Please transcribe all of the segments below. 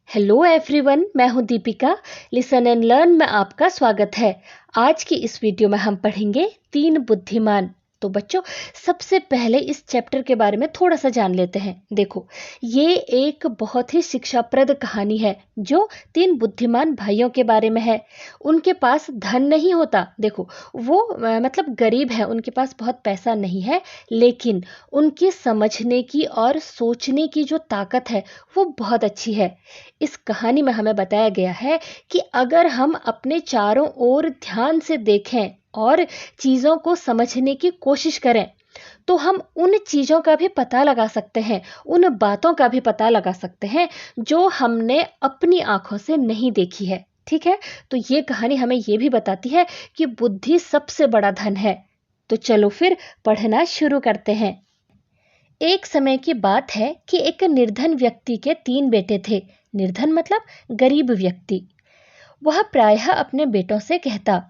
Hello everyone, मैं हूं Deepika. Listen and learn में आपका स्वागत है। आज की इस वीडियो में हम पढ़ेंगे 3 बुद्धिमान। तो बच्चों, सबसे पहले इस चैप्टर के बारे में थोड़ा सा जान लेते हैं। देखो, ये एक बहुत ही शिक्षाप्रद कहानी है जो 3 बुद्धिमान भाइयों के बारे में है। उनके पास धन नहीं होता। देखो, वो मतलब गरीब है, उनके पास बहुत पैसा नहीं है, लेकिन उनकी समझने की और सोचने की जो ताकत है वो बहुत अच्छी है। इस कहानी में हमें बताया गया है कि अगर हम अपने चारों ओर ध्यान से देखें और चीज़ों को समझने की कोशिश करें, तो हम उन चीज़ों का भी पता लगा सकते हैं, उन बातों का भी पता लगा सकते हैं जो हमने अपनी आंखों से नहीं देखी है। ठीक है, तो ये कहानी हमें ये भी बताती है कि बुद्धि सबसे बड़ा धन है। तो चलो फिर पढ़ना शुरू करते हैं। एक समय की बात है कि एक निर्धन व्यक्ति के 3 बेटे थे। निर्धन मतलब गरीब व्यक्ति। वह प्रायः अपने बेटों से कहता,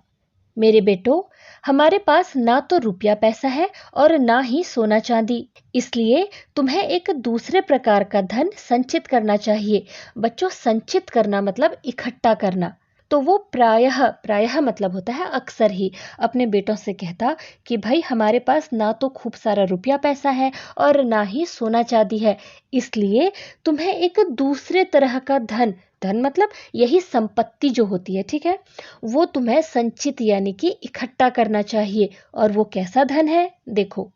मेरे बेटो, हमारे पास ना तो रुपया पैसा है और ना ही सोना चांदी, इसलिए तुम्हें एक दूसरे प्रकार का धन संचित करना चाहिए। बच्चों, संचित करना मतलब इकट्ठा करना। तो वो प्रायः प्रायः मतलब होता है अक्सर ही अपने बेटों से कहता कि भाई, हमारे पास ना तो खूब सारा रुपया पैसा है और ना ही सोना चांदी है, इसलिए तुम्हें एक दूसरे तरह का धन, धन मतलब यही संपत्ति जो होती है, ठीक है, वो तुम्हें संचित यानी कि इकट्ठा करना चाहिए। और वो कैसा धन है? देखो,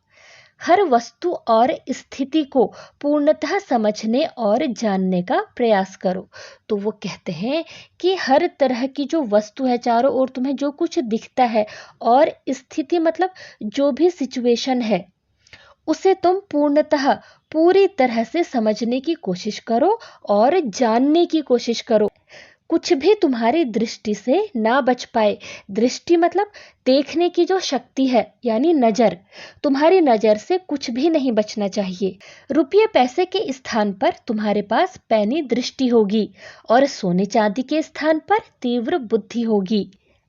हर वस्तु और स्थिति को पूर्णतः समझने और जानने का प्रयास करो। तो वो कहते हैं कि हर तरह की जो वस्तु है, चारों ओर तुम्हें जो कुछ दिखता है, और स्थिति मतलब जो भी सिचुएशन है, उसे तुम पूर्णतः पूरी तरह से समझने की कोशिश करो और जानने की कोशिश करो। कुछ भी तुम्हारी दृष्टि से ना बच पाए। दृष्टि मतलब देखने की जो शक्ति है, यानी नजर। तुम्हारी नजर से कुछ भी नहीं बचना चाहिए। रुपये पैसे के स्थान पर तुम्हारे पास पैनी दृष्टि होगी और सोने चांदी के स्थान पर तीव्र बुद्धि होगी।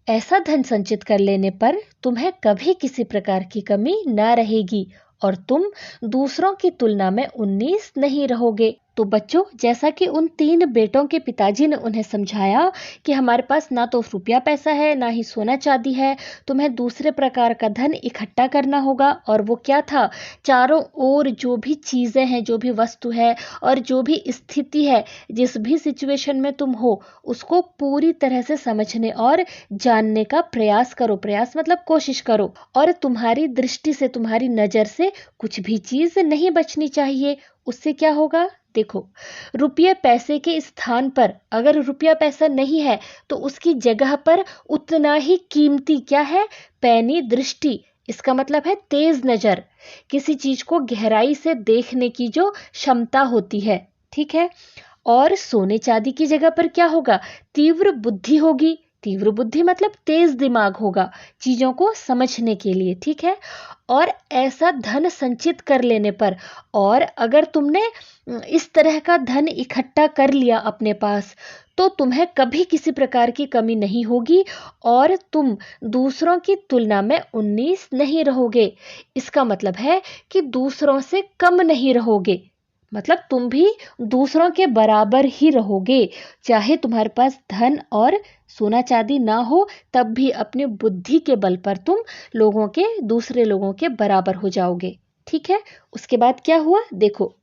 ऐसा धन संचित कर लेने पर तुम्हें कभी किसी प्रकार की कमी ना रहेगी और तुम दूसरों की तुलना में 19 नहीं रहोगे। तो बच्चों, जैसा कि उन 3 बेटों के पिताजी ने उन्हें समझाया कि हमारे पास ना तो रुपया पैसा है, ना ही सोना चांदी है, तुम्हें दूसरे प्रकार का धन इकट्ठा करना होगा। और वो क्या था? चारों ओर जो भी चीजें हैं, जो भी वस्तु है और जो भी स्थिति है, जिस भी सिचुएशन में तुम हो, उसको पूरी तरह से समझने और जानने का प्रयास करो। प्रयास मतलब कोशिश करो। और तुम्हारी दृष्टि से, तुम्हारी नजर से कुछ भी चीज नहीं बचनी चाहिए। उससे क्या होगा? देखो, रुपये पैसे के स्थान पर अगर रुपया पैसा नहीं है, तो उसकी जगह पर उतना ही कीमती क्या है? पैनी दृष्टि। इसका मतलब है तेज नजर, किसी चीज को गहराई से देखने की जो क्षमता होती है। ठीक है। और सोने चांदी की जगह पर क्या होगा? तीव्र बुद्धि होगी। तीव्र बुद्धि मतलब तेज दिमाग होगा चीजों को समझने के लिए। ठीक है। और ऐसा धन संचित कर लेने पर, और अगर तुमने इस तरह का धन इकट्ठा कर लिया अपने पास, तो तुम्हें कभी किसी प्रकार की कमी नहीं होगी और तुम दूसरों की तुलना में 19 नहीं रहोगे। इसका मतलब है कि दूसरों से कम नहीं रहोगे, मतलब तुम भी दूसरों के बराबर ही रहोगे। चाहे तुम्हारे पास धन और सोना चांदी ना हो, तब भी अपनी बुद्धि के बल पर तुम दूसरे लोगों के बराबर हो जाओगे। ठीक है। उसके बाद क्या हुआ? देखो,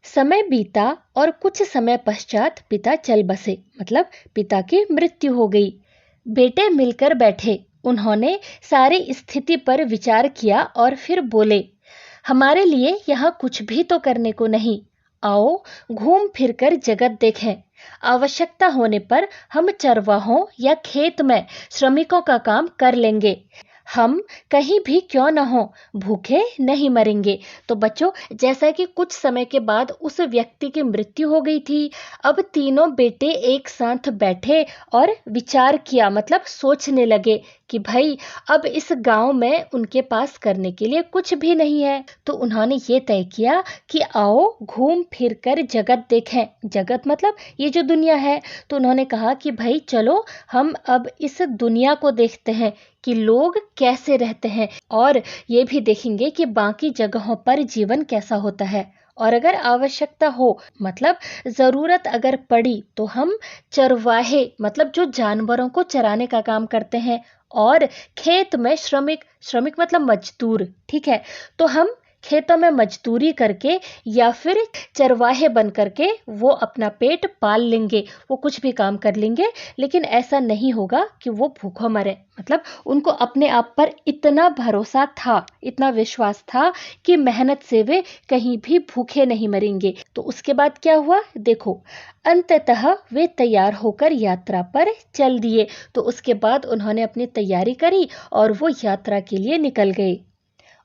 समय बीता और कुछ समय पश्चात पिता चल बसे, मतलब पिता की मृत्यु हो गई। बेटे मिलकर बैठे। उन्होंने सारी स्थिति पर विचार किया और फिर बोले, हमारे लिए यहाँ कुछ भी तो करने को नहीं। आओ घूम फिरकर जगत देखें। आवश्यकता होने पर हम चरवाहों या खेत में श्रमिकों का काम कर लेंगे। हम कहीं भी क्यों न हो, भूखे नहीं मरेंगे। तो बच्चों, जैसा कि कुछ समय के बाद उस व्यक्ति की मृत्यु हो गई थी, अब तीनों बेटे एक साथ बैठे और विचार किया, मतलब सोचने लगे कि भाई, अब इस गांव में उनके पास करने के लिए कुछ भी नहीं है। तो उन्होंने ये तय किया कि आओ घूम फिर कर जगत देखें। जगत मतलब ये जो दुनिया है। तो उन्होंने कहा कि भाई चलो, हम अब इस दुनिया को देखते हैं कि लोग कैसे रहते हैं, और ये भी देखेंगे कि बाकी जगहों पर जीवन कैसा होता है। और अगर आवश्यकता हो मतलब जरूरत अगर पड़ी तो हम चरवाहे मतलब जो जानवरों को चराने का काम करते हैं, और खेत में श्रमिक, श्रमिक मतलब मजदूर, ठीक है। तो हम खेतों में मजदूरी करके या फिर चरवाहे बन करके वो अपना पेट पाल लेंगे, वो कुछ भी काम कर लेंगे, लेकिन ऐसा नहीं होगा कि वो भूखों मरे। मतलब उनको अपने आप पर इतना भरोसा था, इतना विश्वास था कि मेहनत से वे कहीं भी भूखे नहीं मरेंगे। तो उसके बाद क्या हुआ देखो, अंततः वे तैयार होकर यात्रा पर चल दिए। तो उसके बाद उन्होंने अपनी तैयारी करी और वो यात्रा के लिए निकल गए।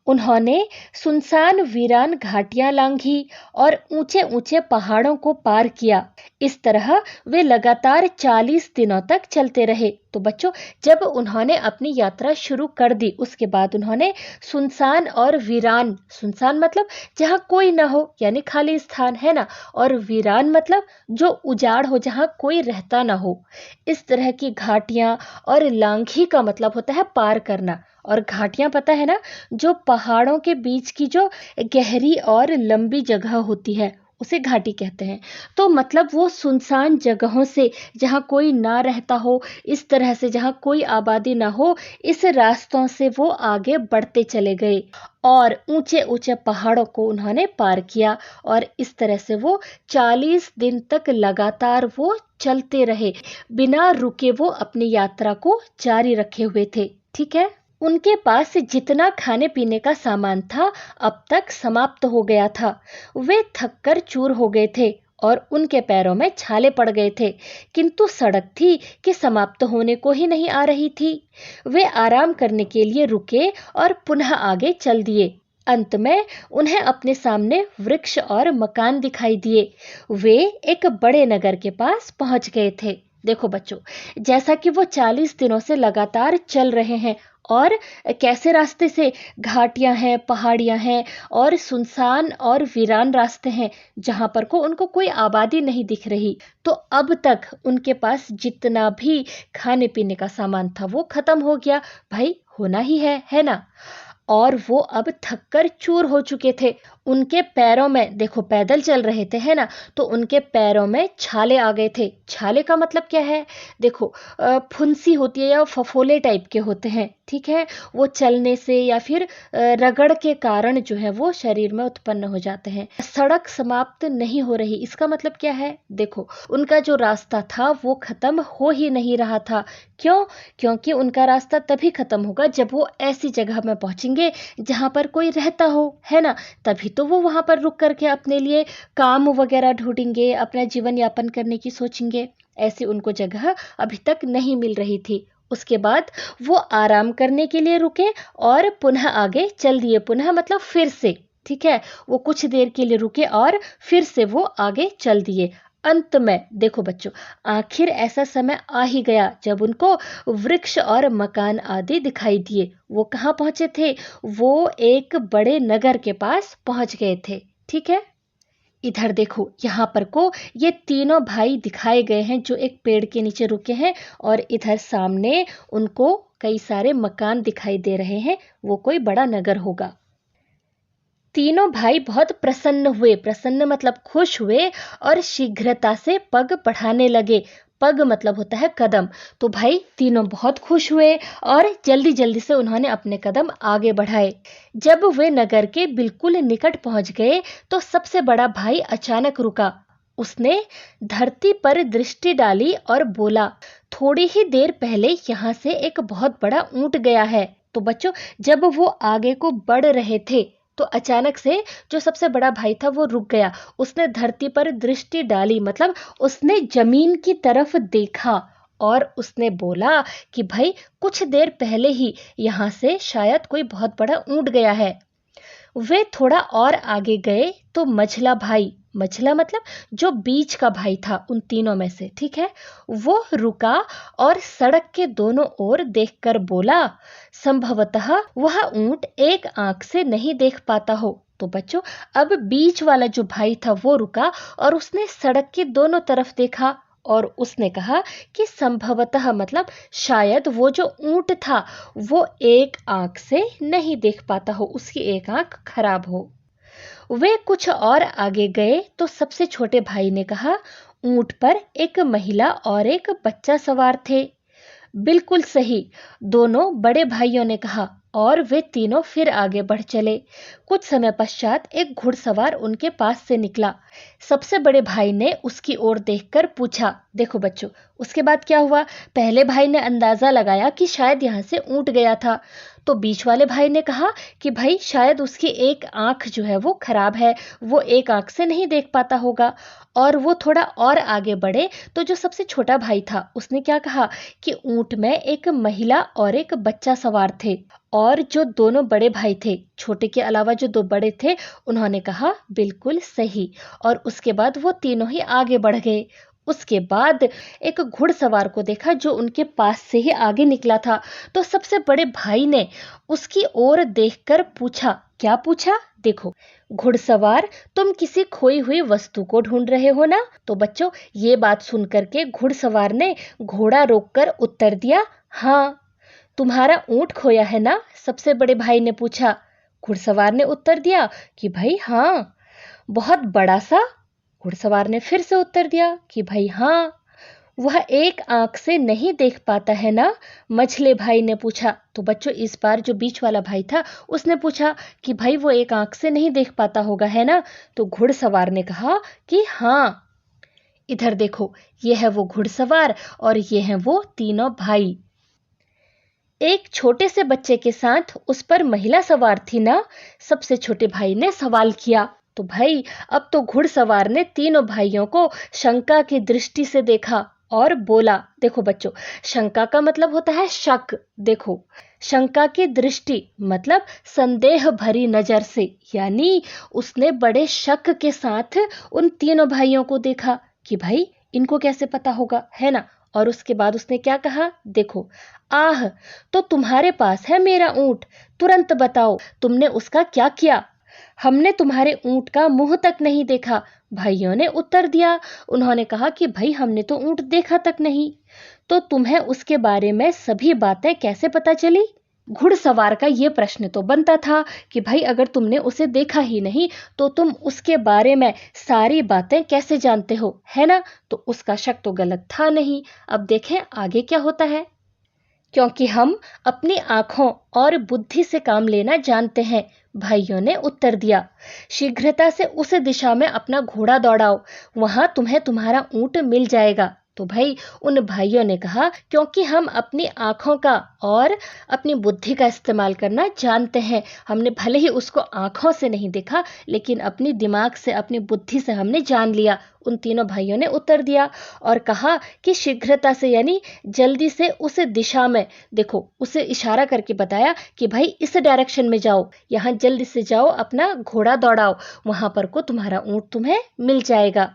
उन्होंने सुनसान वीरान घाटियां लांघी और ऊंचे ऊंचे पहाड़ों को पार किया। इस तरह वे लगातार 40 दिनों तक चलते रहे। तो बच्चों, जब उन्होंने अपनी यात्रा शुरू कर दी उसके बाद उन्होंने सुनसान और वीरान, सुनसान मतलब जहां कोई ना हो यानी खाली स्थान है ना, और वीरान मतलब जो उजाड़ हो, जहां कोई रहता ना हो, इस तरह की घाटियां। और लांघी का मतलब होता है पार करना, और घाटियां पता है ना, जो पहाड़ों के बीच की जो गहरी और लंबी जगह होती है उसे घाटी कहते हैं। तो मतलब वो सुनसान जगहों से जहां कोई ना रहता हो, इस तरह से जहां कोई आबादी ना हो, इस रास्तों से वो आगे बढ़ते चले गए और ऊंचे ऊंचे पहाड़ों को उन्होंने पार किया। और इस तरह से वो 40 दिन तक लगातार वो चलते रहे, बिना रुके वो अपनी यात्रा को जारी रखे हुए थे, ठीक है। उनके पास जितना खाने पीने का सामान था अब तक समाप्त हो गया था। वे थककर चूर हो गए थे और उनके पैरों में छाले पड़ गए थे, किंतु सड़क थी कि समाप्त होने को ही नहीं आ रही थी। वे आराम करने के लिए रुके और पुनः आगे चल दिए। अंत में उन्हें अपने सामने वृक्ष और मकान दिखाई दिए। वे एक बड़े नगर के पास पहुंच गए थे। देखो बच्चों, जैसा कि वो 40 दिनों से लगातार चल रहे हैं, और कैसे रास्ते से, घाटियां हैं, पहाड़ियां हैं और सुनसान और वीरान रास्ते हैं जहां पर को उनको कोई आबादी नहीं दिख रही। तो अब तक उनके पास जितना भी खाने पीने का सामान था वो खत्म हो गया। भाई होना ही है ना। और वो अब थककर चूर हो चुके थे। उनके पैरों में, देखो पैदल चल रहे थे है ना, तो उनके पैरों में छाले आ गए थे। छाले का मतलब क्या है देखो, फुंसी होती है या फफोले टाइप के होते हैं, ठीक है। वो चलने से या फिर रगड़ के कारण जो है वो शरीर में उत्पन्न हो जाते हैं। सड़क समाप्त नहीं हो रही, इसका मतलब क्या है देखो, उनका जो रास्ता था वो खत्म हो ही नहीं रहा था। क्यों? क्योंकि उनका रास्ता तभी खत्म होगा जब वो ऐसी जगह में पहुंचेंगे जहां पर कोई रहता हो, है ना। तभी तो वो वहां पर रुक करके अपने लिए काम वगैरह ढूंढेंगे, अपना जीवन यापन करने की सोचेंगे। ऐसी उनको जगह अभी तक नहीं मिल रही थी। उसके बाद वो आराम करने के लिए रुके और पुनः आगे चल दिए। पुनः मतलब फिर से, ठीक है। वो कुछ देर के लिए रुके और फिर से वो आगे चल दिए। अंत में देखो बच्चों, आखिर ऐसा समय आ ही गया जब उनको वृक्ष और मकान आदि दिखाई दिए। वो कहाँ पहुंचे थे? वो एक बड़े नगर के पास पहुंच गए थे, ठीक है। इधर देखो, यहाँ पर को ये तीनों भाई दिखाए गए हैं जो एक पेड़ के नीचे रुके हैं, और इधर सामने उनको कई सारे मकान दिखाई दे रहे हैं। वो कोई बड़ा नगर होगा। तीनों भाई बहुत प्रसन्न हुए, प्रसन्न मतलब खुश हुए, और शीघ्रता से पग बढ़ाने लगे। पग मतलब होता है कदम। तो भाई तीनों बहुत खुश हुए और जल्दी जल्दी से उन्होंने अपने कदम आगे बढ़ाए। जब वे नगर के बिल्कुल निकट पहुंच गए तो सबसे बड़ा भाई अचानक रुका। उसने धरती पर दृष्टि डाली और बोला, थोड़ी ही देर पहले यहाँ से एक बहुत बड़ा ऊंट गया है। तो बच्चों, जब वो आगे को बढ़ रहे थे तो अचानक से जो सबसे बड़ा भाई था वो रुक गया। उसने धरती पर दृष्टि डाली मतलब उसने जमीन की तरफ देखा, और उसने बोला कि भाई कुछ देर पहले ही यहाँ से शायद कोई बहुत बड़ा ऊंट गया है। वे थोड़ा और आगे गए तो मझला भाई, मझला मतलब जो बीच का भाई था उन तीनों में से, ठीक है, वो रुका और सड़क के दोनों ओर देखकर बोला, संभवतः वह ऊंट एक आंख से नहीं देख पाता हो। तो बच्चों, अब बीच वाला जो भाई था वो रुका और उसने सड़क के दोनों तरफ देखा, और उसने कहा कि संभवतः मतलब शायद वो जो ऊंट था वो एक आंख से नहीं देख पाता हो, उसकी एक आंख खराब हो। वे कुछ और आगे गए तो सबसे छोटे भाई ने कहा, ऊंट पर एक महिला और एक बच्चा सवार थे। बिल्कुल सही, दोनों बड़े भाइयों ने कहा, और वे तीनों फिर आगे बढ़ चले। कुछ समय पश्चात एक घुड़सवार उनके पास से निकला। सबसे बड़े भाई ने उसकी ओर देखकर पूछा। देखो बच्चों, उसके बाद क्या हुआ? पहले भाई ने अंदाजा लगाया कि शायद यहाँ से ऊंट गया था, तो बीच वाले भाई ने कहा कि भाई शायद उसकी एक आंख जो है वो खराब है, वो एक आंख से नहीं देख पाता होगा। और वो थोड़ा और आगे बढ़े तो जो सबसे छोटा भाई था उसने क्या कहा कि ऊंट में एक महिला और एक बच्चा सवार थे। और जो दोनों बड़े भाई थे, छोटे के अलावा जो दो बड़े थे, उन्होंने कहा बिल्कुल सही। और उसके बाद वो तीनों ही आगे बढ़ गए। उसके बाद एक घुड़सवार को देखा जो उनके पास से ही आगे निकला था। तो सबसे बड़े भाई ने उसकी ओर देखकर पूछा। क्या पूछा? देखो, घुड़सवार, तुम किसी खोई हुई वस्तु को ढूंढ रहे हो ना? तो बच्चों, ये बात सुनकर के घुड़सवार ने घोड़ा रोककर उत्तर दिया, हाँ। तुम्हारा ऊंट खोया है ना? सबसे बड़े भाई ने पूछा। घुड़सवार ने उत्तर दिया कि भाई हाँ। बहुत बड़ा सा? घुड़सवार ने फिर से उत्तर दिया कि भाई हाँ। वह एक आंख से नहीं देख पाता है ना? मझले भाई ने पूछा। तो बच्चों, इस बार जो बीच वाला भाई था उसने पूछा कि भाई वो एक आंख से नहीं देख पाता होगा, है ना? तो घुड़सवार ने कहा कि हाँ। इधर देखो, ये है वो घुड़सवार और ये हैं वो तीनों भाई। एक छोटे से बच्चे के साथ उस पर महिला सवार थी ना? सबसे छोटे भाई ने सवाल किया। तो भाई, अब तो घुड़सवार ने तीनों भाइयों को शंका की दृष्टि से देखा और बोला। देखो बच्चों, शंका का मतलब होता है शक। देखो, शंका की दृष्टि मतलब संदेह भरी नजर से, यानी उसने बड़े शक के साथ उन तीनों भाइयों को देखा कि भाई इनको कैसे पता होगा, है ना? और उसके बाद उसने क्या कहा? देखो, आह, तो तुम्हारे पास है मेरा ऊंट, तुरंत बताओ तुमने उसका क्या किया? हमने तुम्हारे ऊंट का मुंह तक नहीं देखा, भाइयों ने उत्तर दिया। उन्होंने कहा कि भाई हमने तो ऊंट देखा तक नहीं। तो तुम्हें उसके बारे में सभी बातें कैसे पता चली? घुड़सवार का ये प्रश्न तो बनता था कि भाई अगर तुमने उसे देखा ही नहीं तो तुम उसके बारे में सारी बातें कैसे जानते हो, है ना? तो उसका शक तो गलत था नहीं। अब देखें आगे क्या होता है। क्योंकि हम अपनी आंखों और बुद्धि से काम लेना जानते हैं, भाइयों ने उत्तर दिया। शीघ्रता से उस दिशा में अपना घोड़ा दौड़ाओ, वहां तुम्हें तुम्हारा ऊंट मिल जाएगा। तो भाई, उन भाइयों ने कहा क्योंकि हम अपनी आंखों का और अपनी बुद्धि का इस्तेमाल करना जानते हैं। हमने भले ही उसको आंखों से नहीं देखा, लेकिन अपनी दिमाग से, अपनी बुद्धि से हमने जान लिया। उन तीनों भाइयों ने उत्तर दिया और कहा कि शीघ्रता से यानी जल्दी से उस दिशा में, देखो उसे इशारा करके बताया कि भाई इस डायरेक्शन में जाओ, यहाँ जल्दी से जाओ, अपना घोड़ा दौड़ाओ, वहां पर को तुम्हारा ऊंट तुम्हें मिल जाएगा।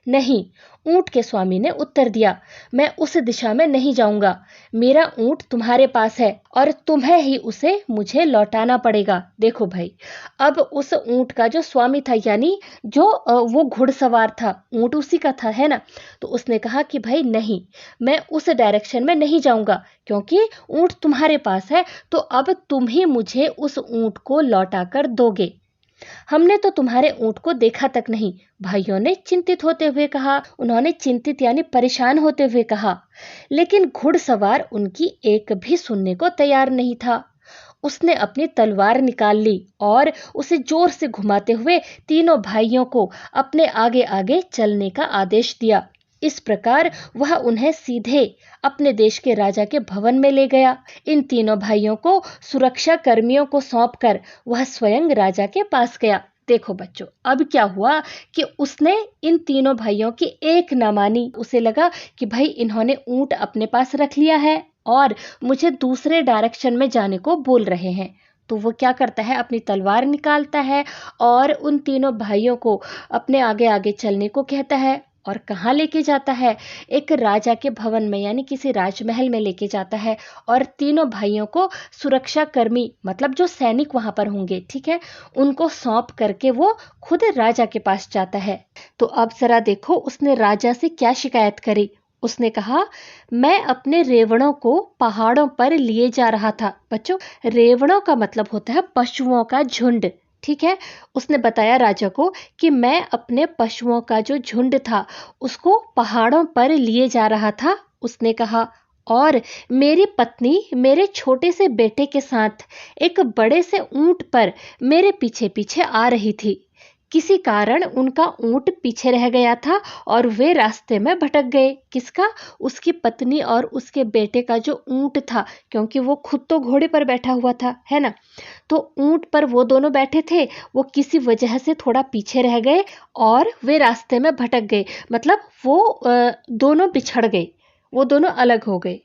नहीं, ऊंट के स्वामी ने उत्तर दिया, मैं उस दिशा में नहीं जाऊंगा। मेरा ऊंट तुम्हारे पास है और तुम्हें ही उसे मुझे लौटाना पड़ेगा। देखो भाई, अब उस ऊंट का जो स्वामी था, यानी जो वो घुड़सवार था, ऊंट उसी का था, है ना? तो उसने कहा कि भाई नहीं, मैं उस डायरेक्शन में नहीं जाऊंगा, क्योंकि ऊंट तुम्हारे पास है, तो अब तुम ही मुझे उस ऊंट को लौटा कर दोगे। हमने तो तुम्हारे ऊंट को देखा तक नहीं, भाइयों ने चिंतित होते हुए कहा। उन्होंने चिंतित यानी परेशान होते हुए कहा। लेकिन घुड़सवार उनकी एक भी सुनने को तैयार नहीं था। उसने अपनी तलवार निकाल ली और उसे जोर से घुमाते हुए तीनों भाइयों को अपने आगे आगे चलने का आदेश दिया। इस प्रकार वह उन्हें सीधे अपने देश के राजा के भवन में ले गया। इन तीनों भाइयों को सुरक्षा कर्मियों को सौंपकर वह स्वयं राजा के पास गया। देखो बच्चों, अब क्या हुआ कि उसने इन तीनों भाइयों की एक ना मानी। उसे लगा कि भाई इन्होंने ऊंट अपने पास रख लिया है और मुझे दूसरे डायरेक्शन में जाने को बोल रहे हैं। तो वो क्या करता है, अपनी तलवार निकालता है और उन तीनों भाइयों को अपने आगे आगे चलने को कहता है। और कहाँ लेके जाता है? एक राजा के भवन में, यानी किसी राजमहल में लेके जाता है। और तीनों भाइयों को सुरक्षा कर्मी, मतलब जो सैनिक वहां पर होंगे, ठीक है, उनको सौंप करके वो खुद राजा के पास जाता है। तो अब जरा देखो उसने राजा से क्या शिकायत करी। उसने कहा, मैं अपने रेवड़ों को पहाड़ों पर लिए जा रहा था। बच्चों, रेवड़ों का मतलब होता है पशुओं का झुंड। ठीक है। उसने बताया राजा को कि मैं अपने पशुओं का जो झुंड था उसको पहाड़ों पर लिए जा रहा था। उसने कहा, और मेरी पत्नी मेरे छोटे से बेटे के साथ एक बड़े से ऊंट पर मेरे पीछे पीछे आ रही थी। किसी कारण उनका ऊंट पीछे रह गया था और वे रास्ते में भटक गए। किसका? उसकी पत्नी और उसके बेटे का जो ऊंट था, क्योंकि वो खुद तो घोड़े पर बैठा हुआ था, है ना। तो ऊंट पर वो दोनों बैठे थे, वो किसी वजह से थोड़ा पीछे रह गए और वे रास्ते में भटक गए। मतलब वो दोनों बिछड़ गए, वो दोनों अलग हो गए।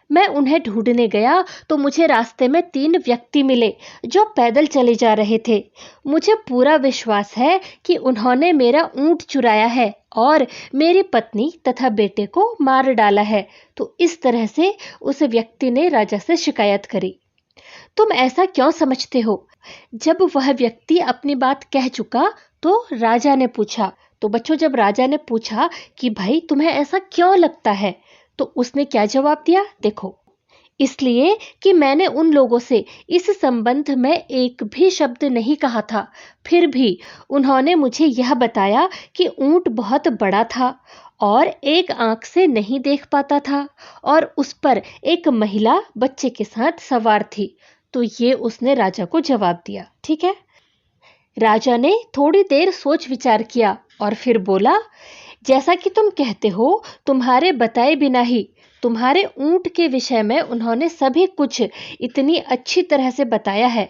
मैं उन्हें ढूंढने गया तो मुझे रास्ते में 3 व्यक्ति मिले जो पैदल चले जा रहे थे। मुझे पूरा विश्वास है कि उन्होंने मेरा ऊंट चुराया है और मेरी पत्नी तथा बेटे को मार डाला है। तो इस तरह से उस व्यक्ति ने राजा से शिकायत करी। तुम ऐसा क्यों समझते हो? जब वह व्यक्ति अपनी बात कह चुका तो राजा ने पूछा, तो बच्चों जब राजा ने पूछा कि भाई तुम्हें ऐसा क्यों लगता है, तो उसने क्या जवाब दिया? देखो, इसलिए कि मैंने उन लोगों से इस संबंध में एक भी शब्द नहीं कहा था। फिर भी उन्होंने मुझे यह बताया कि ऊंट बहुत बड़ा था और एक आंख से नहीं देख पाता था और उस पर एक महिला बच्चे के साथ सवार थी। तो ये उसने राजा को जवाब दिया। ठीक है। राजा ने थोड़ी देर सोच विचार किया और फिर बोला, जैसा कि तुम कहते हो, तुम्हारे बताए बिना ही तुम्हारे ऊंट के विषय में उन्होंने सभी कुछ इतनी अच्छी तरह से बताया है,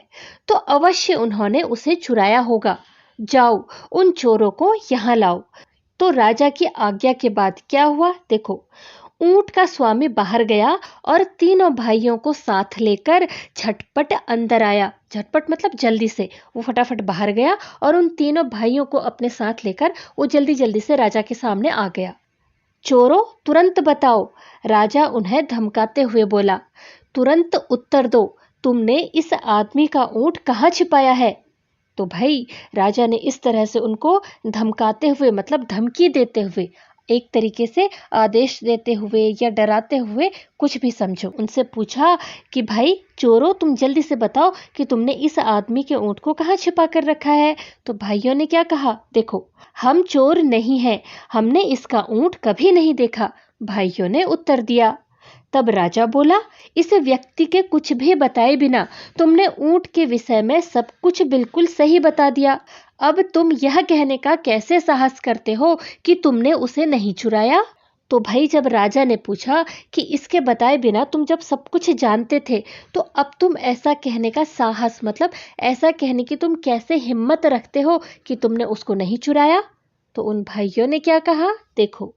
तो अवश्य उन्होंने उसे चुराया होगा। जाओ, उन चोरों को यहाँ लाओ। तो राजा की आज्ञा के बाद क्या हुआ? देखो, ऊंट का स्वामी बाहर गया और तीनों भाइयों को साथ लेकर झटपट अंदर आया। झटपट मतलब जल्दी से, वो फटाफट बाहर गया और उन तीनों भाइयों को अपने साथ लेकर वो जल्दी जल्दी से राजा के सामने आ गया। चोरों, तुरंत बताओ, राजा उन्हें धमकाते हुए बोला। तुरंत उत्तर दो, तुमने इस आदमी का ऊंट कहाँ छिपाया है? तो भाई राजा ने इस तरह से उनको धमकाते हुए, मतलब धमकी देते हुए, एक तरीके से आदेश देते हुए या डराते हुए, कुछ भी समझो, उनसे पूछा कि भाई चोरों, तुम जल्दी से बताओ कि तुमने इस आदमी के ऊंट को कहाँ छिपा कर रखा है। तो भाइयों ने क्या कहा? देखो, हम चोर नहीं हैं, हमने इसका ऊंट कभी नहीं देखा, भाइयों ने उत्तर दिया। तब राजा बोला, इस व्यक्ति के कुछ भी बताए बिना तुमने ऊंट के विषय में सब कुछ बिल्कुल सही बता दिया। अब तुम यह कहने का कैसे साहस करते हो कि तुमने उसे नहीं चुराया? तो भाई जब राजा ने पूछा कि इसके बताए बिना तुम जब सब कुछ जानते थे, तो अब तुम ऐसा कहने का साहस, मतलब ऐसा कहने की तुम कैसे हिम्मत रखते हो कि तुमने उसको नहीं चुराया? तो उन भाइयों ने क्या कहा? देखो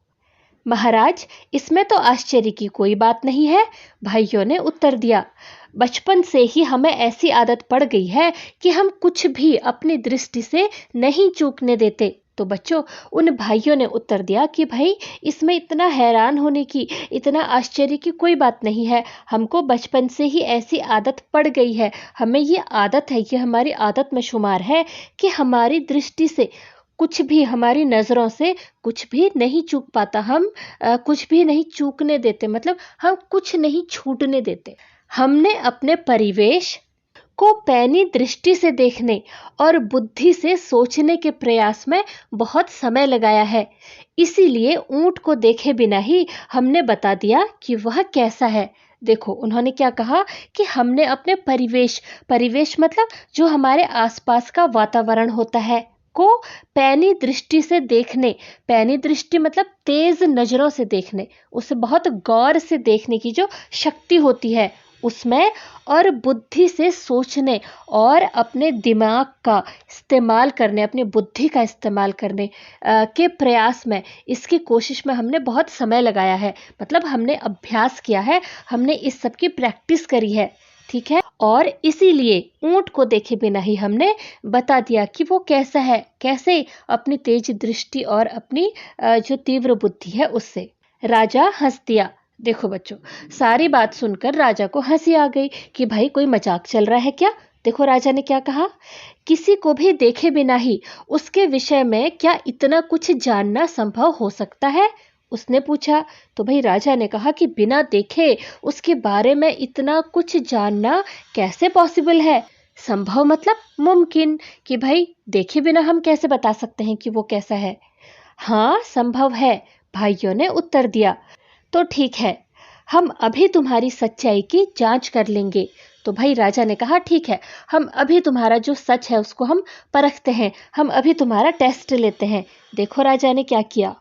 महाराज, इसमें तो आश्चर्य की कोई बात नहीं है, भाइयों ने उत्तर दिया। बचपन से ही हमें ऐसी आदत पड़ गई है कि हम कुछ भी अपनी दृष्टि से नहीं चूकने देते। तो बच्चों, उन भाइयों ने उत्तर दिया कि भाई इसमें इतना हैरान होने की, इतना आश्चर्य की कोई बात नहीं है, हमको बचपन से ही ऐसी आदत पड़ गई है, हमें ये आदत है, ये हमारी आदत में शुमार है कि हमारी दृष्टि से कुछ भी, हमारी नज़रों से कुछ भी नहीं चूक पाता, हम कुछ भी नहीं चूकने देते, मतलब हम कुछ नहीं छूटने देते। हमने अपने परिवेश को पैनी दृष्टि से देखने और बुद्धि से सोचने के प्रयास में बहुत समय लगाया है। इसीलिए ऊंट को देखे बिना ही हमने बता दिया कि वह कैसा है। देखो, उन्होंने क्या कहा कि हमने अपने परिवेश मतलब जो हमारे आसपास का वातावरण होता है, को पैनी दृष्टि से देखने, पैनी दृष्टि मतलब तेज नजरों से देखने, उसे बहुत गौर से देखने की जो शक्ति होती है उसमें, और बुद्धि से सोचने और अपने दिमाग का इस्तेमाल करने, अपनी बुद्धि का इस्तेमाल करने के प्रयास में, इसकी कोशिश में हमने बहुत समय लगाया है, मतलब हमने अभ्यास किया है, हमने इस सब की प्रैक्टिस करी है। ठीक है। और इसीलिए ऊंट को देखे बिना ही हमने बता दिया कि वो कैसा है, कैसे अपनी तेज दृष्टि और अपनी जो तीव्र बुद्धि है उससे। राजा हंस दिया। देखो बच्चों, सारी बात सुनकर राजा को हंसी आ गई कि भाई कोई मजाक चल रहा है क्या। देखो राजा ने क्या कहा, किसी को भी देखे बिना ही उसके विषय में क्या इतना कुछ जानना संभव हो सकता है, उसने पूछा। तो भाई राजा ने कहा कि बिना देखे उसके बारे में इतना कुछ जानना कैसे पॉसिबल है। संभव मतलब मुमकिन, कि भाई देखे बिना हम कैसे बता सकते हैं कि वो कैसा है। हाँ संभव है, भाइयों ने उत्तर दिया। तो ठीक है, हम अभी तुम्हारी सच्चाई की जांच कर लेंगे। तो भाई राजा ने कहा ठीक है, हम अभी तुम्हारा जो सच है उसको हम परखते हैं, हम अभी तुम्हारा टेस्ट लेते हैं। देखो राजा ने क्या किया।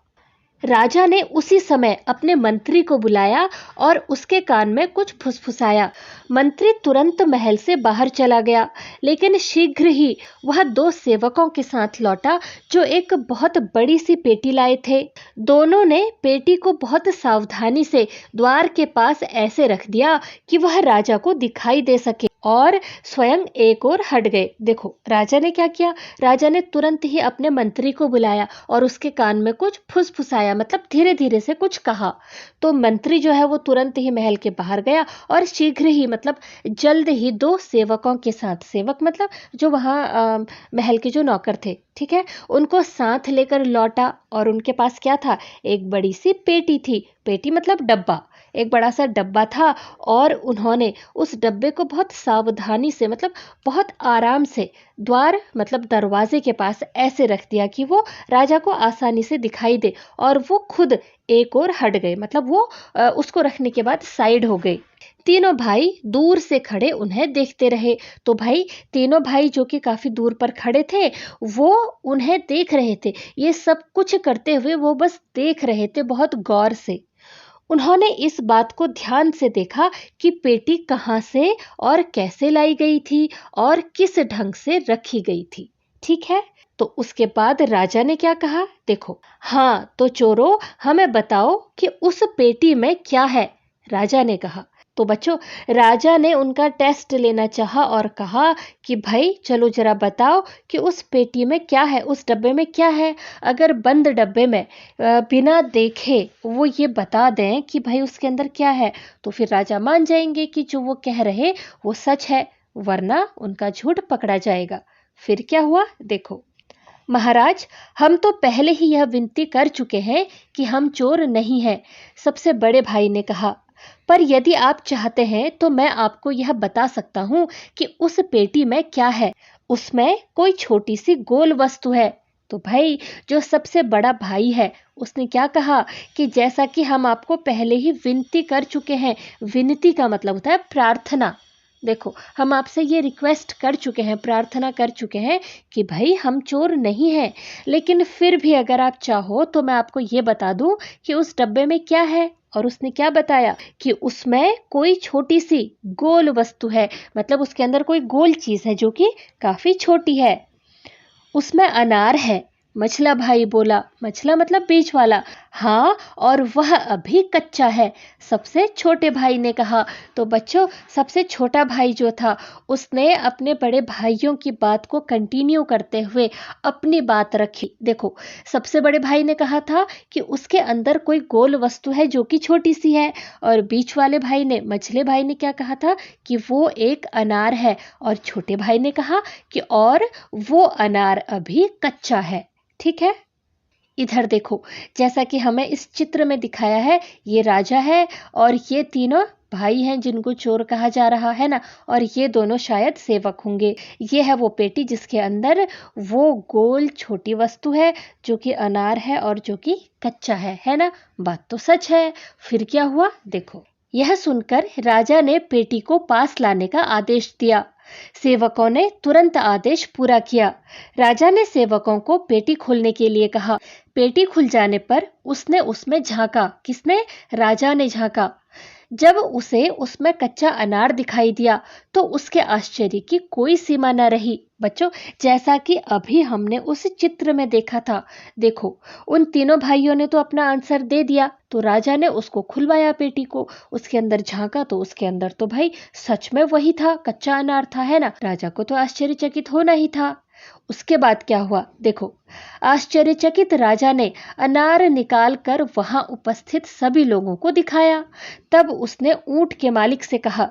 राजा ने उसी समय अपने मंत्री को बुलाया और उसके कान में कुछ फुसफुसाया। मंत्री तुरंत महल से बाहर चला गया, लेकिन शीघ्र ही वह दो सेवकों के साथ लौटा जो एक बहुत बड़ी सी पेटी लाए थे। दोनों ने पेटी को बहुत सावधानी से द्वार के पास ऐसे रख दिया कि वह राजा को दिखाई दे सके, और स्वयं एक ओर हट गए। देखो राजा ने क्या किया, राजा ने तुरंत ही अपने मंत्री को बुलाया और उसके कान में कुछ फुसफुसाया, मतलब धीरे धीरे से कुछ कहा। तो मंत्री जो है वो तुरंत ही महल के बाहर गया और शीघ्र ही मतलब जल्द ही दो सेवकों के साथ, सेवक मतलब जो वहाँ महल के जो नौकर थे, ठीक है, उनको साथ लेकर लौटा। और उनके पास क्या था, एक बड़ी सी पेटी थी। पेटी मतलब डब्बा, एक बड़ा सा डब्बा था, और उन्होंने उस डब्बे को बहुत सावधानी से, मतलब बहुत आराम से द्वार मतलब दरवाजे के पास ऐसे रख दिया कि वो राजा को आसानी से दिखाई दे, और वो खुद एक ओर हट गए, मतलब वो उसको रखने के बाद साइड हो गए। तीनों भाई दूर से खड़े उन्हें देखते रहे। तो भाई तीनों भाई जो कि काफी दूर पर खड़े थे, वो उन्हें देख रहे थे। ये सब कुछ करते हुए वो बस देख रहे थे बहुत गौर से। उन्होंने इस बात को ध्यान से देखा कि पेटी कहाँ से और कैसे लाई गई थी और किस ढंग से रखी गई थी। ठीक है, तो उसके बाद राजा ने क्या कहा, देखो। हाँ तो चोरों, हमें बताओ कि उस पेटी में क्या है, राजा ने कहा। तो बच्चों, राजा ने उनका टेस्ट लेना चाहा और कहा कि भाई चलो जरा बताओ कि उस पेटी में क्या है, उस डब्बे में क्या है। अगर बंद डब्बे में बिना देखे वो ये बता दें कि भाई उसके अंदर क्या है, तो फिर राजा मान जाएंगे कि जो वो कह रहे वो सच है, वरना उनका झूठ पकड़ा जाएगा। फिर क्या हुआ, देखो। महाराज, हम तो पहले ही यह विनती कर चुके हैं कि हम चोर नहीं हैं, सबसे बड़े भाई ने कहा। पर यदि आप चाहते हैं तो मैं आपको यह बता सकता हूँ कि उस पेटी में क्या है। उसमें कोई छोटी सी गोल वस्तु है। तो भाई जो सबसे बड़ा भाई है उसने क्या कहा कि जैसा कि हम आपको पहले ही विनती कर चुके हैं, विनती का मतलब होता है प्रार्थना। देखो हम आपसे ये रिक्वेस्ट कर चुके हैं, प्रार्थना कर चुके हैं कि भाई हम चोर नहीं हैं, लेकिन फिर भी अगर आप चाहो तो मैं आपको ये बता दूं कि उस डब्बे में क्या है। और उसने क्या बताया कि उसमें कोई छोटी सी गोल वस्तु है, मतलब उसके अंदर कोई गोल चीज है जो कि काफी छोटी है। उसमें अनार है। मछला भाई बोला, मछला मतलब बीच वाला। हाँ, और वह अभी कच्चा है, सबसे छोटे भाई ने कहा। तो बच्चों, सबसे छोटा भाई जो था उसने अपने बड़े भाइयों की बात को कंटिन्यू करते हुए अपनी बात रखी। देखो, सबसे बड़े भाई ने कहा था कि उसके अंदर कोई गोल वस्तु है जो कि छोटी सी है, और बीच वाले भाई ने, मछले भाई ने क्या कहा था कि वो एक अनार है, और छोटे भाई ने कहा कि और वो अनार अभी कच्चा है। ठीक है, इधर देखो, जैसा कि हमें इस चित्र में दिखाया है, ये राजा है और ये तीनों भाई हैं जिनको चोर कहा जा रहा है ना, और ये दोनों शायद सेवक होंगे। ये है वो पेटी जिसके अंदर वो गोल छोटी वस्तु है जो कि अनार है और जो कि कच्चा है ना। बात तो सच है। फिर क्या हुआ, देखो। यह सुनकर राजा ने पेटी को पास लाने का आदेश दिया। सेवकों ने तुरंत आदेश पूरा किया। राजा ने सेवकों को पेटी खोलने के लिए कहा। पेटी खुल जाने पर उसने उसमें झांका। किसने? राजा ने झांका। जब उसे उसमें कच्चा अनार दिखाई दिया तो उसके आश्चर्य की कोई सीमा न रही। बच्चों, जैसा कि अभी हमने उस चित्र में देखा था, देखो उन तीनों भाइयों ने तो अपना आंसर दे दिया, तो राजा ने उसको खुलवाया पेटी को, उसके अंदर झांका तो उसके अंदर तो भाई सच में वही था, कच्चा अनार था, है ना। राजा को तो आश्चर्यचकित होना ही था। उसके बाद क्या हुआ, देखो। आश्चर्यचकित राजा ने अनार निकाल कर वहां उपस्थित सभी लोगों को दिखाया। तब उसने ऊंट के मालिक से कहा,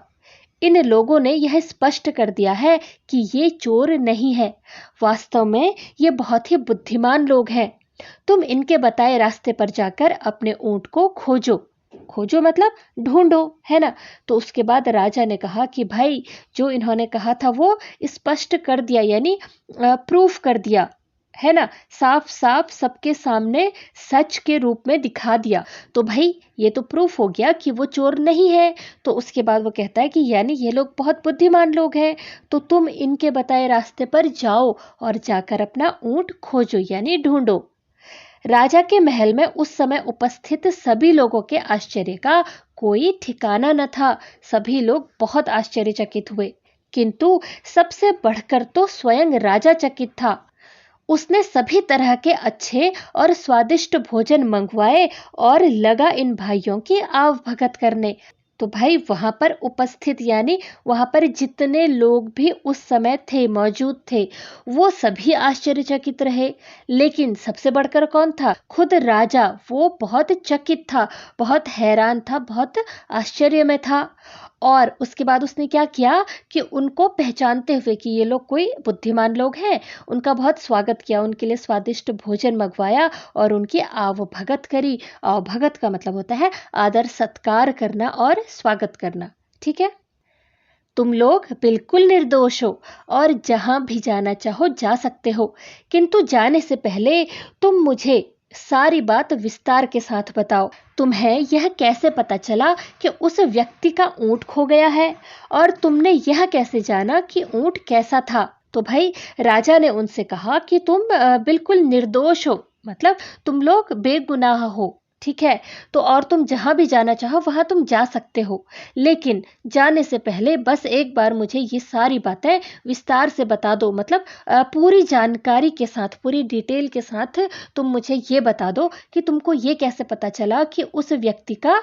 इन लोगों ने यह स्पष्ट कर दिया है कि ये चोर नहीं है। वास्तव में ये बहुत ही बुद्धिमान लोग हैं। तुम इनके बताए रास्ते पर जाकर अपने ऊंट को खोजो। खोजो मतलब ढूंढो, है ना। तो उसके बाद राजा ने कहा कि भाई जो इन्होंने कहा था वो स्पष्ट कर दिया, यानी प्रूफ कर दिया, है ना, साफ साफ सबके सामने सच के रूप में दिखा दिया। तो भाई ये तो प्रूफ हो गया कि वो चोर नहीं है। तो उसके बाद वो कहता है कि यानी ये लोग बहुत बुद्धिमान लोग हैं, तो तुम इनके बताए रास्ते पर जाओ और जाकर अपना ऊंट खोजो, यानी ढूंढो। राजा के महल में उस समय उपस्थित सभी लोगों के आश्चर्य का कोई ठिकाना न था। सभी लोग बहुत आश्चर्यचकित हुए, किंतु सबसे बढ़कर तो स्वयं राजा चकित था। उसने सभी तरह के अच्छे और स्वादिष्ट भोजन मंगवाए और लगा इन भाइयों की आवभगत करने। तो भाई वहां पर उपस्थित यानी वहां पर जितने लोग भी उस समय थे, मौजूद थे, वो सभी आश्चर्यचकित रहे। लेकिन सबसे बढ़कर कौन था? खुद राजा। वो बहुत चकित था, बहुत हैरान था, बहुत आश्चर्य में था। और उसके बाद उसने क्या किया कि उनको पहचानते हुए कि ये लोग कोई बुद्धिमान लोग हैं, उनका बहुत स्वागत किया, उनके लिए स्वादिष्ट भोजन मंगवाया और उनकी आवभगत करी। आवभगत का मतलब होता है आदर सत्कार करना और स्वागत करना, ठीक है। तुम लोग बिल्कुल निर्दोष हो और जहां भी जाना चाहो जा सकते हो, किंतु जाने से पहले तुम मुझे सारी बात विस्तार के साथ बताओ। तुम्हें यह कैसे पता चला कि उस व्यक्ति का ऊंट खो गया है, और तुमने यह कैसे जाना कि ऊंट कैसा था? तो भाई राजा ने उनसे कहा कि तुम बिल्कुल निर्दोष हो, मतलब तुम लोग बेगुनाह हो, ठीक है। तो और तुम जहां भी जाना चाहो वहां तुम जा सकते हो, लेकिन जाने से पहले बस एक बार मुझे ये सारी बातें विस्तार से बता दो, मतलब पूरी जानकारी के साथ, पूरी डिटेल के साथ तुम मुझे ये बता दो कि तुमको ये कैसे पता चला कि उस व्यक्ति का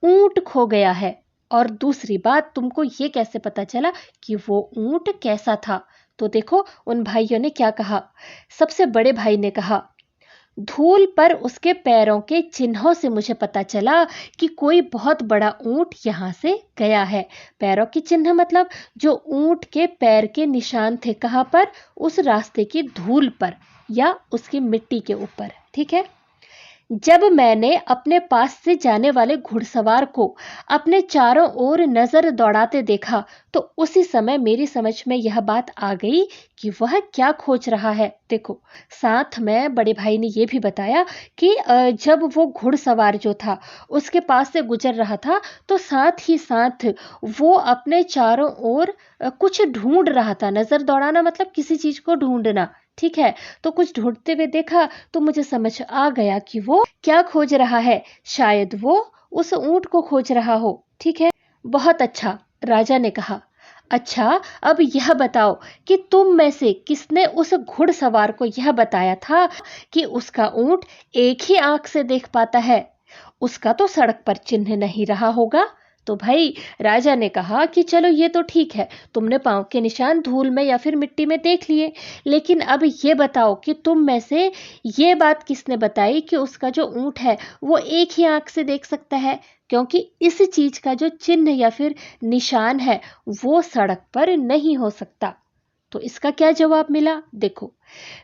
ऊंट खो गया है, और दूसरी बात तुमको ये कैसे पता चला कि वो ऊंट कैसा था। तो देखो उन भाइयों ने क्या कहा। सबसे बड़े भाई ने कहा, धूल पर उसके पैरों के चिन्हों से मुझे पता चला कि कोई बहुत बड़ा ऊंट यहाँ से गया है। पैरों के चिन्ह मतलब जो ऊंट के पैर के निशान थे, कहाँ पर? उस रास्ते की धूल पर या उसकी मिट्टी के ऊपर, ठीक है। जब मैंने अपने पास से जाने वाले घुड़सवार को अपने चारों ओर नजर दौड़ाते देखा, तो उसी समय मेरी समझ में यह बात आ गई कि वह क्या खोज रहा है। देखो, साथ में बड़े भाई ने यह भी बताया कि जब वो घुड़सवार जो था उसके पास से गुजर रहा था, तो साथ ही साथ वो अपने चारों ओर कुछ ढूंढ रहा था। नजर दौड़ाना मतलब किसी चीज को ढूंढना, ठीक है। तो कुछ ढूंढते हुए देखा तो मुझे समझ आ गया कि वो क्या खोज रहा है। शायद वो उस ऊंट को खोज रहा हो, ठीक है। बहुत अच्छा, राजा ने कहा। अच्छा, अब यह बताओ कि तुम में से किसने उस घुड़सवार को यह बताया था कि उसका ऊंट एक ही आंख से देख पाता है? उसका तो सड़क पर चिन्ह नहीं रहा होगा। तो भाई राजा ने कहा कि चलो ये तो ठीक है, तुमने पांव के निशान धूल में या फिर मिट्टी में देख लिए, लेकिन अब ये बताओ कि तुम में से ये बात किसने बताई कि उसका जो ऊंट है वो एक ही आंख से देख सकता है, क्योंकि इस चीज का जो चिन्ह या फिर निशान है वो सड़क पर नहीं हो सकता। तो इसका क्या जवाब मिला? देखो,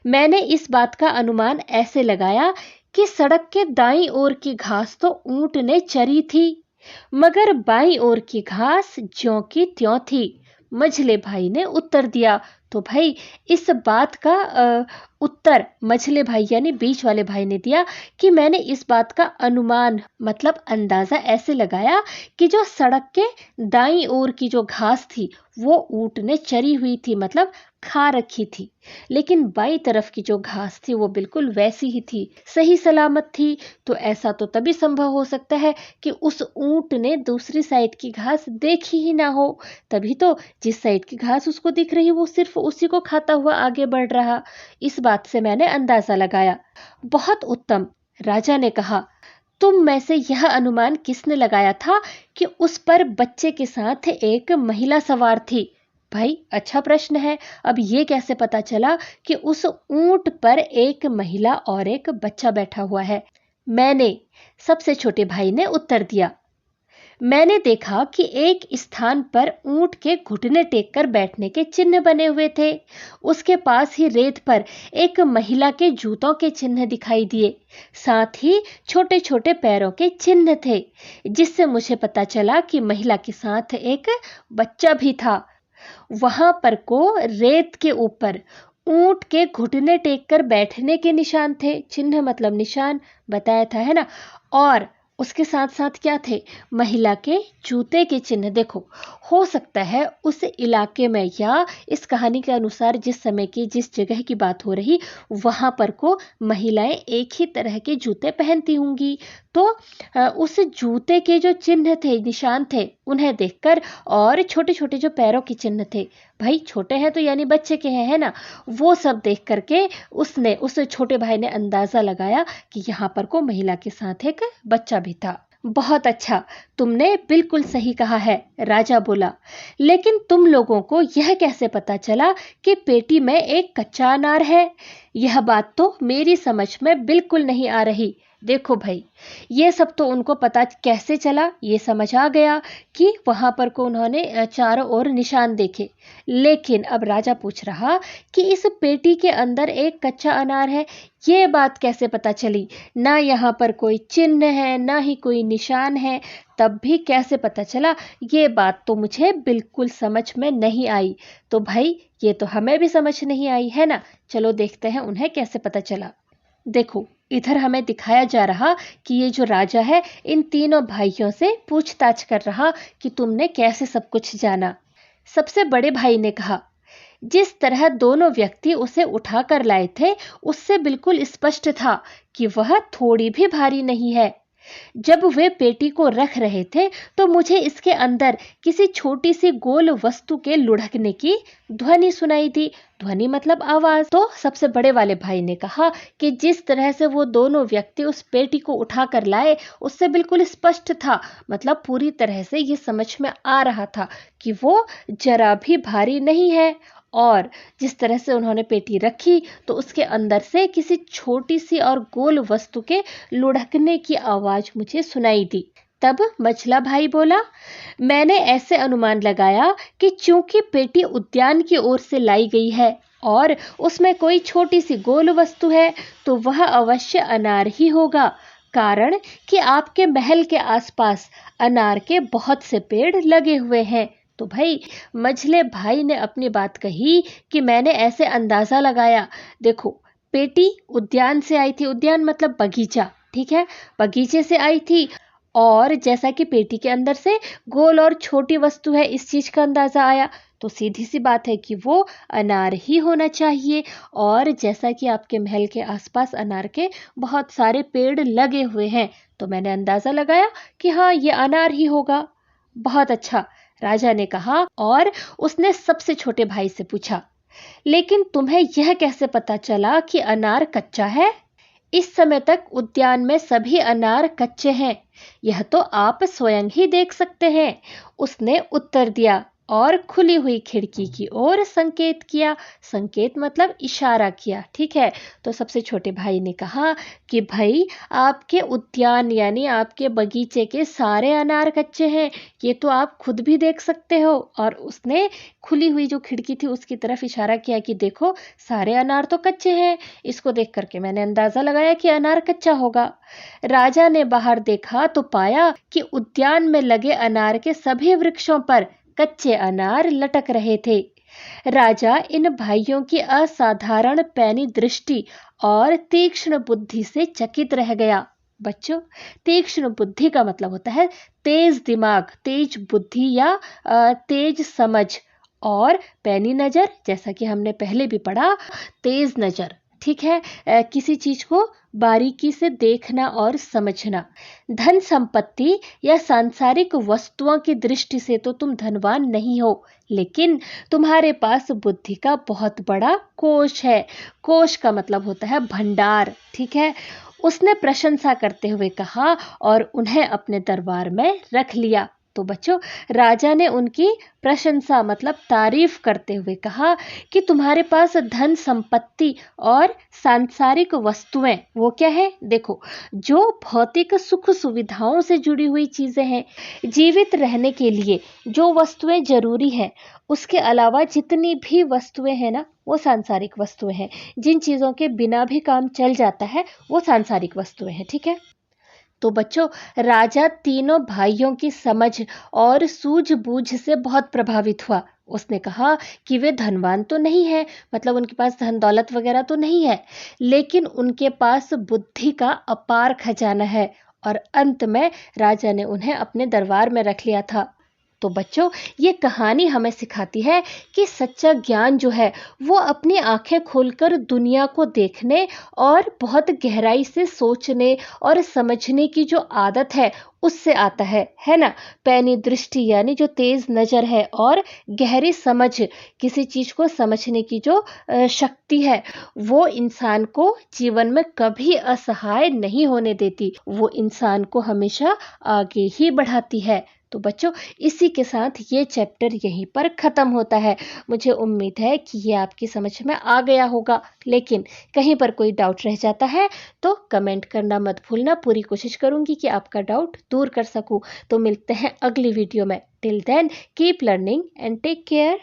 मैंने इस बात का अनुमान ऐसे लगाया कि सड़क के दाईं ओर की घास तो ऊंट ने चरी थी, मगर बाईं ओर की घास ज्यों की त्यों थी। मझले भाई ने उत्तर दिया। तो भाई इस बात का उत्तर मझले भाई यानी बीच वाले भाई ने दिया कि मैंने इस बात का अनुमान मतलब अंदाजा ऐसे लगाया कि जो सड़क के दाईं ओर की जो घास थी वो ऊंट ने चरी हुई थी, मतलब खा रखी थी, लेकिन बाईं तरफ की जो घास थी वो बिल्कुल वैसी ही थी, सही सलामत थी। तो ऐसा तो तभी संभव हो सकता है कि उस ऊंट ने दूसरी साइड की घास देखी ही ना हो, तभी तो जिस साइड की घास उसको दिख रही वो सिर्फ उसी को खाता हुआ आगे बढ़ रहा। इस बात से मैंने अंदाजा लगाया। बहुत उत्तम, राजा ने कहा। तुम में से यह अनुमान किसने लगाया था कि उस पर बच्चे के साथ एक महिला सवार थी? भाई अच्छा प्रश्न है। अब ये कैसे पता चला कि उस ऊंट पर एक महिला और एक बच्चा बैठा हुआ है? मैंने, सबसे छोटे भाई ने उत्तर दिया। मैंने देखा कि एक स्थान पर ऊंट के घुटने टेक कर बैठने के चिन्ह बने हुए थे। उसके पास ही रेत पर एक महिला के जूतों के चिन्ह दिखाई दिए। साथ ही छोटे छोटे पैरों के चिन्ह थे, जिससे मुझे पता चला कि महिला के साथ एक बच्चा भी था। वहां पर को रेत के ऊपर ऊंट के घुटने टेक कर बैठने के निशान थे। चिन्ह मतलब निशान बताया था, है ना। और उसके साथ साथ क्या थे, महिला के जूते के चिन्ह। देखो, हो सकता है उस इलाके में या इस कहानी के अनुसार जिस समय की जिस जगह की बात हो रही वहां पर को महिलाएं एक ही तरह के जूते पहनती होंगी। तो उस जूते के जो चिन्ह थे, निशान थे, उन्हें देखकर और छोटे छोटे जो पैरों के चिन्ह थे, भाई छोटे हैं तो यानी बच्चे के हैं, है ना, वो सब देख करके उस छोटे भाई ने अंदाजा लगाया कि यहाँ पर को महिला के साथ एक बच्चा भी था। बहुत अच्छा, तुमने बिल्कुल सही कहा है, राजा बोला। लेकिन तुम लोगों को यह कैसे पता चला कि पेटी में एक कच्चा अनार है? यह बात तो मेरी समझ में बिल्कुल नहीं आ रही। देखो भाई, ये सब तो उनको पता कैसे चला, ये समझ आ गया कि वहां पर को उन्होंने चारों ओर निशान देखे। लेकिन अब राजा पूछ रहा कि इस पेटी के अंदर एक कच्चा अनार है, ये बात कैसे पता चली? ना यहाँ पर कोई चिन्ह है, ना ही कोई निशान है, तब भी कैसे पता चला? ये बात तो मुझे बिल्कुल समझ में नहीं आई। तो भाई ये तो हमें भी समझ नहीं आई, है ना। चलो देखते हैं उन्हें कैसे पता चला। देखो, इधर हमें दिखाया जा रहा कि ये जो राजा है इन तीनों भाइयों से पूछताछ कर रहा कि तुमने कैसे सब कुछ जाना। सबसे बड़े भाई ने कहा, जिस तरह दोनों व्यक्ति उसे उठाकर लाए थे उससे बिल्कुल स्पष्ट था कि वह थोड़ी भी भारी नहीं है। जब वे पेटी को रख रहे थे तो मुझे इसके अंदर किसी छोटी सी गोल वस्तु के लुढ़कने की ध्वनि सुनाई दी। ध्वनि मतलब आवाज। तो सबसे बड़े वाले भाई ने कहा कि जिस तरह से वो दोनों व्यक्ति उस पेटी को उठाकर लाए उससे बिल्कुल स्पष्ट था, मतलब पूरी तरह से ये समझ में आ रहा था कि वो जरा भी भारी नहीं है। और जिस तरह से उन्होंने पेटी रखी तो उसके अंदर से किसी छोटी सी और गोल वस्तु के लुढ़कने की आवाज मुझे सुनाई दी। तब मझला भाई बोला, मैंने ऐसे अनुमान लगाया कि चूंकि पेटी उद्यान की ओर से लाई गई है और उसमें कोई छोटी सी गोल वस्तु है तो वह अवश्य अनार ही होगा, कारण कि आपके महल के आसपास अनार के बहुत से पेड़ लगे हुए हैं। तो भाई मझले भाई ने अपनी बात कही कि मैंने ऐसे अंदाजा लगाया। देखो, पेटी उद्यान से आई थी, उद्यान मतलब बगीचा, ठीक है, बगीचे से आई थी। और जैसा कि पेटी के अंदर से गोल और छोटी वस्तु है, इस चीज का अंदाजा आया, तो सीधी सी बात है कि वो अनार ही होना चाहिए। और जैसा कि आपके महल के आसपास अनार के बहुत सारे पेड़ लगे हुए हैं, तो मैंने अंदाजा लगाया कि हाँ, ये अनार ही होगा। बहुत अच्छा, राजा ने कहा। और उसने सबसे छोटे भाई से पूछा, लेकिन तुम्हें यह कैसे पता चला कि अनार कच्चा है? इस समय तक उद्यान में सभी अनार कच्चे हैं, यह तो आप स्वयं ही देख सकते हैं, उसने उत्तर दिया और खुली हुई खिड़की की ओर संकेत किया। संकेत मतलब इशारा किया, ठीक है। तो सबसे छोटे भाई ने कहा कि भाई आपके उद्यान यानी आपके बगीचे के सारे अनार कच्चे हैं, ये तो आप खुद भी देख सकते हो। और उसने खुली हुई जो खिड़की थी उसकी तरफ इशारा किया कि देखो सारे अनार तो कच्चे हैं। इसको देख करके मैंने अंदाजा लगाया कि अनार कच्चा होगा। राजा ने बाहर देखा तो पाया कि उद्यान में लगे अनार के सभी वृक्षों पर कच्चे अनार लटक रहे थे। राजा इन भाइयों की असाधारण पैनी दृष्टि और तीक्ष्ण बुद्धि से चकित रह गया। बच्चों, तीक्ष्ण बुद्धि का मतलब होता है तेज दिमाग, तेज बुद्धि या तेज समझ। और पैनी नजर, जैसा कि हमने पहले भी पढ़ा, तेज नजर, ठीक है, किसी चीज को बारीकी से देखना और समझना। धन संपत्ति या सांसारिक वस्तुओं की दृष्टि से तो तुम धनवान नहीं हो, लेकिन तुम्हारे पास बुद्धि का बहुत बड़ा कोष है। कोष का मतलब होता है भंडार, ठीक है। उसने प्रशंसा करते हुए कहा और उन्हें अपने दरबार में रख लिया। तो बच्चों, राजा ने उनकी प्रशंसा मतलब तारीफ करते हुए कहा कि तुम्हारे पास धन संपत्ति और सांसारिक वस्तुएं, वो क्या है देखो, जो भौतिक सुख सुविधाओं से जुड़ी हुई चीजें हैं, जीवित रहने के लिए जो वस्तुएं जरूरी हैं, उसके अलावा जितनी भी वस्तुएं हैं ना, वो सांसारिक वस्तुएं हैं। जिन चीजों के बिना भी काम चल जाता है वो सांसारिक वस्तुएं हैं, ठीक है। तो बच्चों, राजा तीनों भाइयों की समझ और सूझबूझ से बहुत प्रभावित हुआ। उसने कहा कि वे धनवान तो नहीं है, मतलब उनके पास धन दौलत वगैरह तो नहीं है, लेकिन उनके पास बुद्धि का अपार खजाना है। और अंत में राजा ने उन्हें अपने दरबार में रख लिया था। तो बच्चों, ये कहानी हमें सिखाती है कि सच्चा ज्ञान जो है वो अपनी आंखें खोलकर दुनिया को देखने और बहुत गहराई से सोचने और समझने की जो आदत है उससे आता है ना। पैनी दृष्टि यानी जो तेज नजर है और गहरी समझ, किसी चीज को समझने की जो शक्ति है, वो इंसान को जीवन में कभी असहाय नहीं होने देती, वो इंसान को हमेशा आगे ही बढ़ाती है। तो बच्चों, इसी के साथ ये चैप्टर यहीं पर ख़त्म होता है। मुझे उम्मीद है कि ये आपकी समझ में आ गया होगा, लेकिन कहीं पर कोई डाउट रह जाता है तो कमेंट करना मत भूलना। पूरी कोशिश करूंगी कि आपका डाउट दूर कर सकूं। तो मिलते हैं अगली वीडियो में। Till then keep learning and take care.